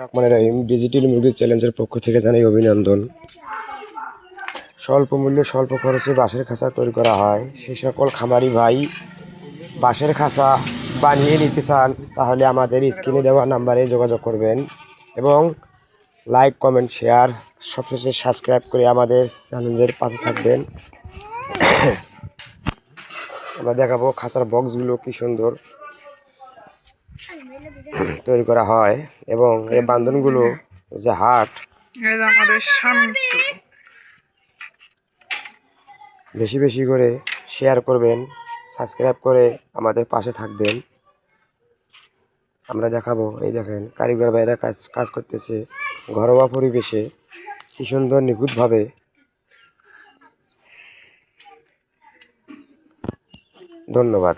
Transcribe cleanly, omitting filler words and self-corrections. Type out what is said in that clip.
রহমানির রহিম ডিজিটাল মুরগির চ্যালেঞ্জের পক্ষ থেকে জানাই অভিনন্দন। স্বল্প মূল্যে স্বল্প খরচে বাঁশের খাঁচা তৈরি করা হয়। সে সকল খামারি ভাই বাঁশের খাঁচা বানিয়ে নিতে চান তাহলে আমাদের স্ক্রিনে দেওয়া নাম্বারে যোগাযোগ করবেন এবং লাইক, কমেন্ট, শেয়ার, সবশেষে সাবস্ক্রাইব করে আমাদের চ্যালেঞ্জের পাশে থাকবেন। আমরা দেখাবো খাঁচার বক্সগুলো কি সুন্দর তৈরি করা হয় এবং এই বান্ধনগুলো যে হাট বেশি বেশি করে শেয়ার করবেন, সাবস্ক্রাইব করে আমাদের পাশে থাকবেন। আমরা দেখাবো, এই দেখেন কারিগর ভাইরা কাজ করতেছে ঘরোয়া পরিবেশে, কি সুন্দর নিখুঁতভাবে। ধন্যবাদ।